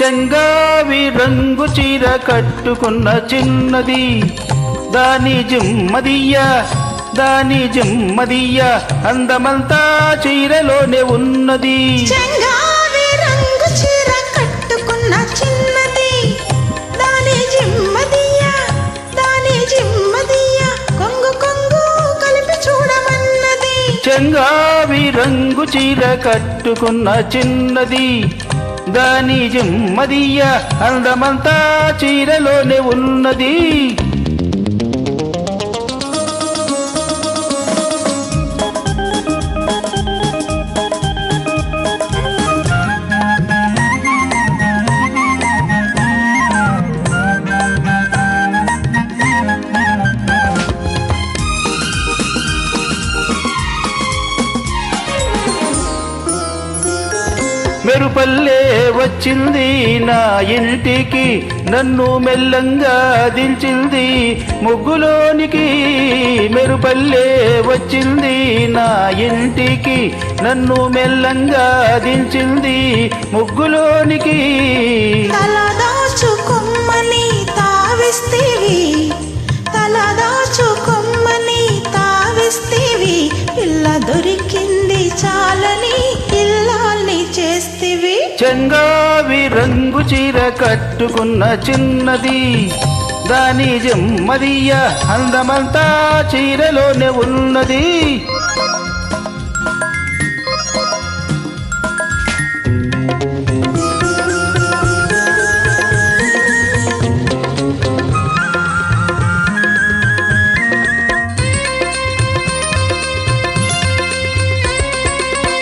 చెంగావి రంగు చీర కట్టుకున్న చిన్నది దాని జిమ్మదియ్య అందమంతా చీరలోనే ఉన్నది. చెంగావి రంగు చీర కట్టుకున్న చిన్నది దాని జిమ్మదియ్య కొంగు కొంగు కలిపి చూడమన్నది. చెంగావి రంగు చీర కట్టుకున్న చిన్నది దాని జిమ్మదియ్య అందమంతా చీరలోనే ఉన్నది. మెరుపల్లే వచ్చింది నా ఇంటికి నన్ను మెల్లంగా దించింది ముగ్గులోనికి. మెరుపల్లే వచ్చింది నా ఇంటికి నన్ను మెల్లంగా దించింది ముగ్గులోనికి. తలదాచుకొమ్మని తావిస్తేవి పిల్ల దొరికింది చాలని ఇల్లాల్ని చేస్తేవి. చెంగావి రంగు చీర కట్టుకున్న చిన్నది దాని జిమ్మదియ్య అందమంతా చీరలోనే ఉన్నది.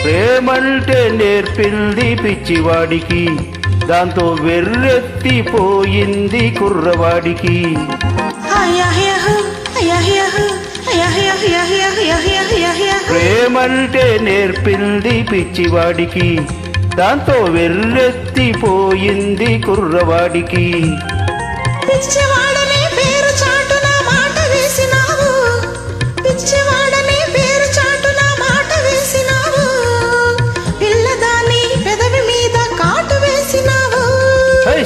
ప్రేమంటే నేర్పింది పిచ్చివాడికి దాంతో వెర్రెత్తిపోయింది కుర్రవాడికి. ప్రేమంటే నేర్పింది పిచ్చివాడికి దాంతో వెర్రెత్తిపోయింది కుర్రవాడికి. పిచ్చివాడనే పేరు చాటున మాట వేసినావు, పిచ్చివాడనే పేరు చాటున మాట వేసినావు, పిల్లదాని పెదవి మీద కాటు వేసినావు.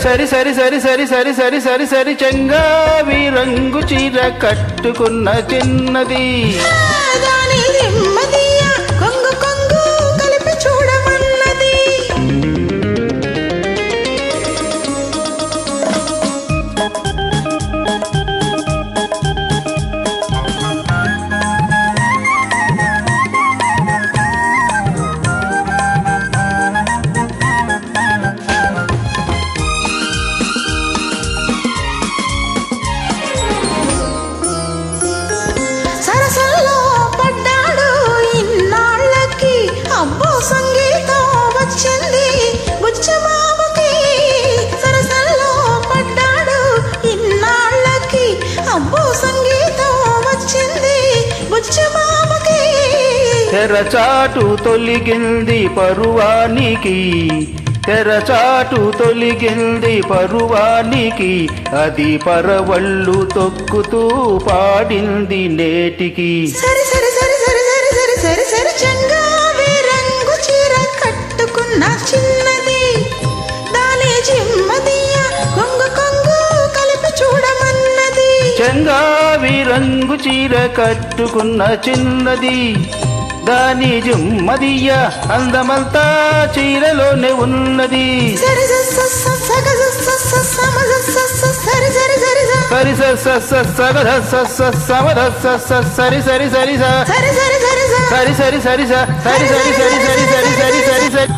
సరి సరి సరి సరి సరి సరి సరి సరి చెంగావి రంగు చీర కట్టుకున్న చిన్నది దాని జిమ్మదియ్య కొంగు కొంగు కలిపి చూడమన్నది. సరసల్లో పడ్డాడు ఇన్నాళ్ళకి అబ్బో సంగీతం వచ్చింది బుచ్చమామకి. సరసల్లో పడ్డాడు ఇన్నాళ్ళకి అబ్బో సంగీతం వచ్చింది బుచ్చమామకి. తెరచాటు తొలిగింది పరువానికి, తెరచాటు తొలిగింది పరువానికి, అది పరవళ్ళు తొక్కుతూ పాడింది నేటికి. సరి సరి సరి సరి సరి సరి సరి సరి చెంగావి రంగు చీర కట్టుకున్న చిన్నది దాని జిమ్మదియ్య కొంగు కొంగు కలిపి చూడమన్నది. చెంగావి రంగు చీర కట్టుకున్న చిన్నది దాని జిమ్మదియ్య అందమంతా చీరలోనే ఉన్నది. సరి సరి సరి సరి సరి సరి సరి సరి సరి సరి సరి సరి సరి సరి సరి సరి సరి